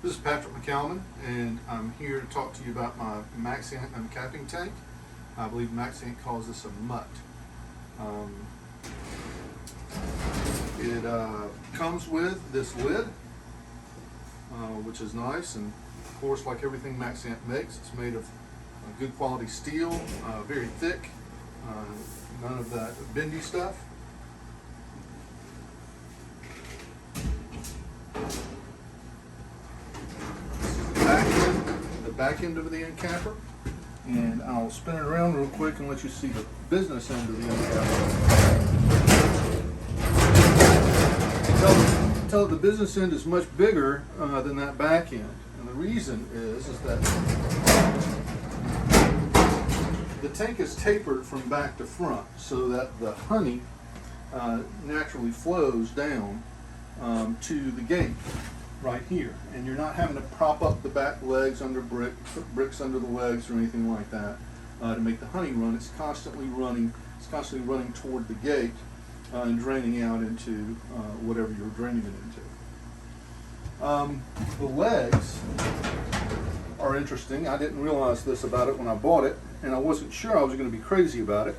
This is Patrick McCalman, and I'm here to talk to you about my Maxant Uncapping tank. I believe Maxant calls this a mutt. It comes with this lid, which is nice, and of course, like everything Maxant makes, it's made of good quality steel, very thick, none of that bendy stuff. The back end of the uncapper, and I'll spin it around real quick and let you see the business end of the uncapper. Tell the business end is much bigger than that back end, and the reason is that the tank is tapered from back to front so that the honey naturally flows down to the gate right here, and you're not having to prop up the back legs under bricks under the legs or anything like that to make the honey run. It's constantly running toward the gate and draining out into whatever you're draining it into. The legs are interesting. I didn't realize this about it when I bought it, and I wasn't sure I was going to be crazy about it,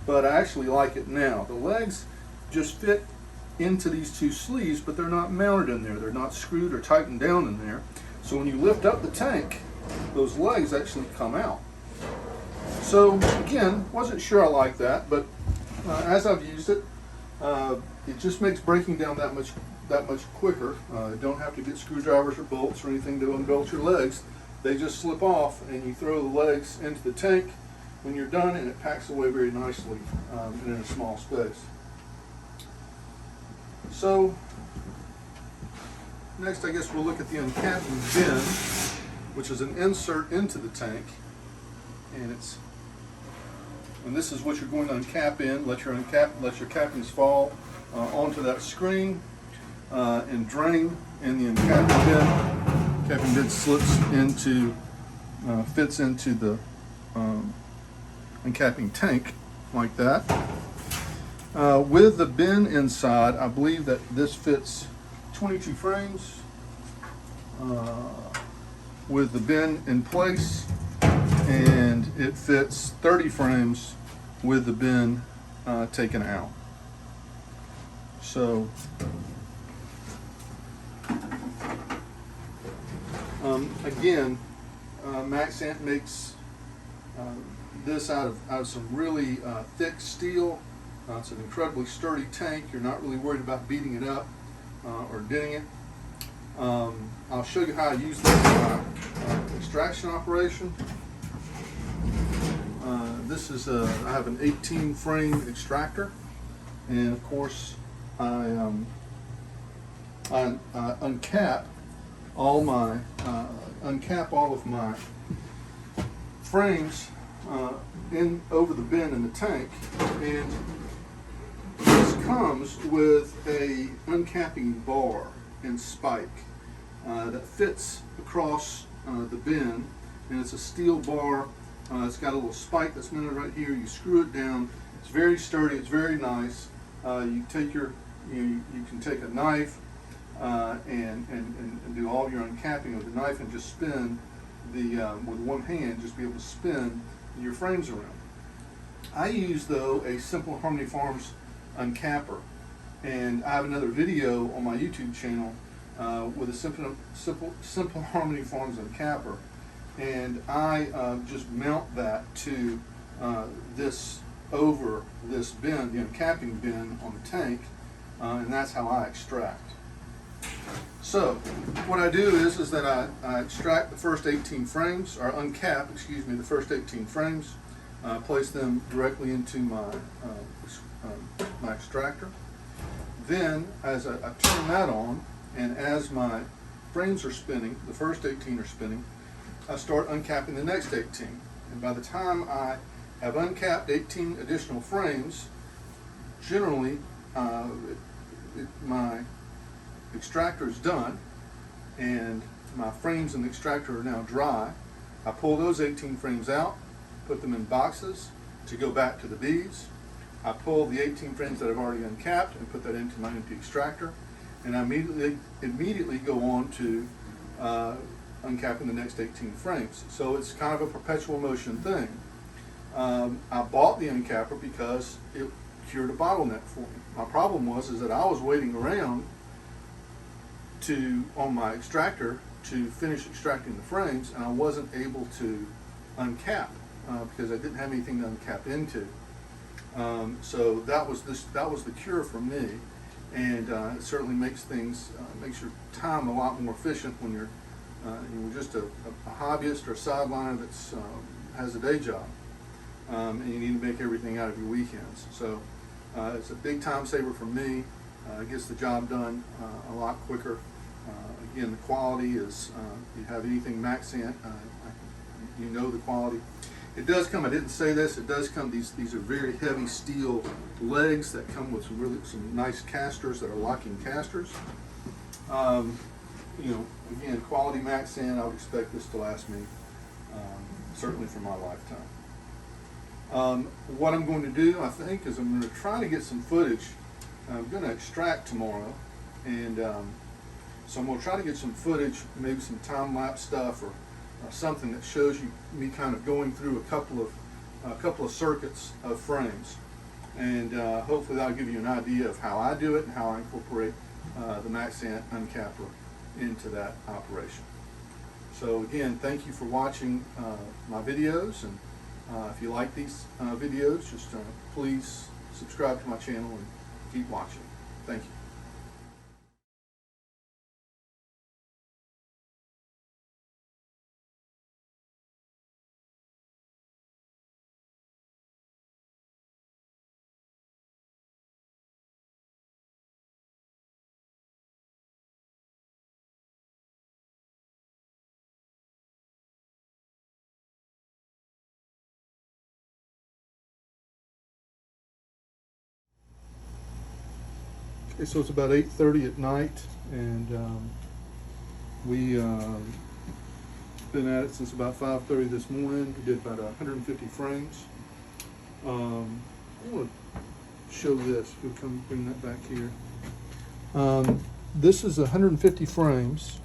but I actually like it now. The legs just fit into these two sleeves, but they're not mounted in there. They're not screwed or tightened down in there. So when you lift up the tank, those legs actually come out. So again, wasn't sure I liked that, but as I've used it, it just makes breaking down that much quicker. You don't have to get screwdrivers or bolts or anything to unbolt your legs. They just slip off, and you throw the legs into the tank when you're done, and it packs away very nicely and in a small space. So next, I guess we'll look at the uncapping bin, which is an insert into the tank, and this is what you're going to uncap in. Let your cappings fall onto that screen and drain in the uncapping bin. Capping bin fits into the uncapping tank like that. With the bin inside, I believe that this fits 22 frames with the bin in place, and it fits 30 frames with the bin taken out. So again, Maxant makes this out of some really thick steel. It's an incredibly sturdy tank. You're not really worried about beating it up or denting it. I'll show you how I use this in my extraction operation. This is I have an 18 frame extractor, and of course I uncap all of my frames in over the bin in the tank, and this comes with a uncapping bar and spike that fits across the bin, and it's a steel bar. It's got a little spike that's mounted right here. You screw it down. It's very sturdy. It's very nice. You can take a knife and do all your uncapping with the knife, and just spin with one hand. Just be able to spin your frames around. I use, though, a Simple Harmony Farms uncapper, and I have another video on my YouTube channel with a Simple Harmony Farms uncapper, and I just mount that to over this bin, the uncapping bin on the tank, and that's how I extract. So what I do is that I extract the first 18 frames, or uncap, excuse me, the first 18 frames, place them directly into my extractor. Then, as I turn that on, and as my frames are spinning, the first 18 are spinning, I start uncapping the next 18. And by the time I have uncapped 18 additional frames, generally my extractor is done, and my frames in the extractor are now dry. I pull those 18 frames out, put them in boxes to go back to the bees. I pull the 18 frames that I've already uncapped and put that into my empty extractor, and I immediately go on to uncapping the next 18 frames. So it's kind of a perpetual motion thing. I bought the uncapper because it cured a bottleneck for me. My problem was that I was waiting around on my extractor to finish extracting the frames, and I wasn't able to uncap because I didn't have anything to uncap into. So that was the cure for me, and it certainly makes your time a lot more efficient when you're just a hobbyist or a sideliner that's has a day job, and you need to make everything out of your weekends. So it's a big time saver for me. It gets the job done a lot quicker. Again, the quality is, if you have anything Maxant, you know the quality. It does come, I didn't say this, it does come, these are very heavy steel legs that come with some nice casters that are locking casters. Again, quality Maxant, I would expect this to last me certainly for my lifetime. What I'm going to do, I think, is I'm going to try to get some footage. I'm going to extract tomorrow, and so I'm going to try to get some footage, maybe some time-lapse stuff or something that shows me kind of going through a couple of circuits of frames, and hopefully that'll give you an idea of how I do it and how I incorporate the Maxant Uncapper into that operation. So again, thank you for watching my videos, and if you like these videos, just please subscribe to my channel and keep watching. Thank you. Okay, so it's about 8:30 at night, and we been at it since about 5:30 this morning. We did about 150 frames. I want to show this. If you'll come bring that back here. This is 150 frames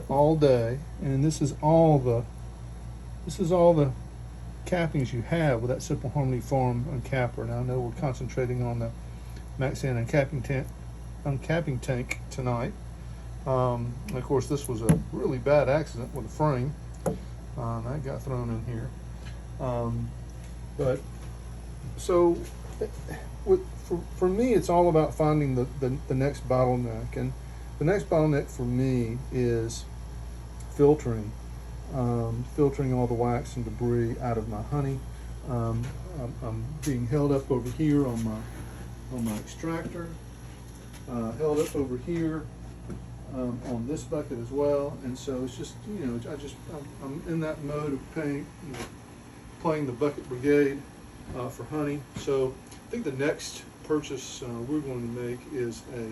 all day, and this is all the cappings you have with that Simple Harmony Farm uncapper. Now I know we're concentrating on the Maxant uncapping tank tonight. And of course, this was a really bad accident with a frame that got thrown in here. But so for me, it's all about finding the next bottleneck, and the next bottleneck for me is filtering all the wax and debris out of my honey. I'm being held up over here on my extractor, held up over here on this bucket as well, and so it's just, I'm in that mode of playing the bucket brigade for honey. So I think the next purchase we're going to make is a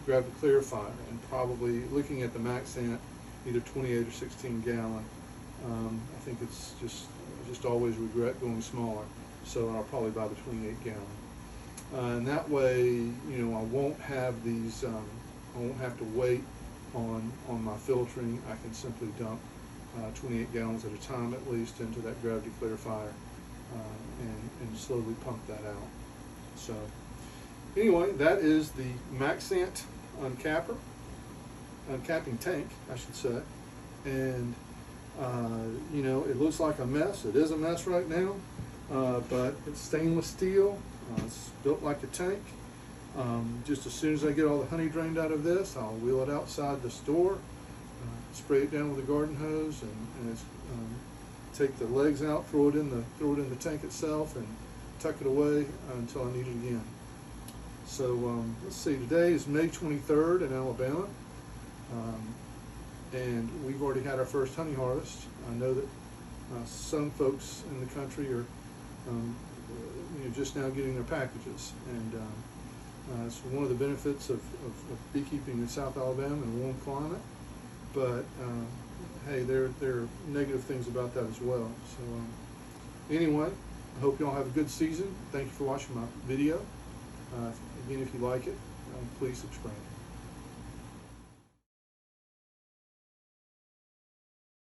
gravity clarifier, and probably looking at the Maxant, either 28 or 16 gallon. I think it's just always regret going smaller, so I'll probably buy the 28 gallon. And that way, I won't have these, I won't have to wait on my filtering. I can simply dump 28 gallons at a time at least into that gravity clarifier and slowly pump that out. So anyway, that is the Maxant uncapping tank, I should say. And it looks like a mess. It is a mess right now, but it's stainless steel. It's built like a tank. Just as soon as I get all the honey drained out of this, I'll wheel it outside the store, spray it down with a garden hose, and take the legs out, throw it in the tank itself, and tuck it away until I need it again. So let's see. Today is May 23rd in Alabama, and we've already had our first honey harvest. I know that some folks in the country are just now getting their packages, and it's one of the benefits of beekeeping in South Alabama in a warm climate. But hey, there are negative things about that as well. So anyway, I hope you all have a good season. Thank you for watching my video. Again, if you like it, please subscribe.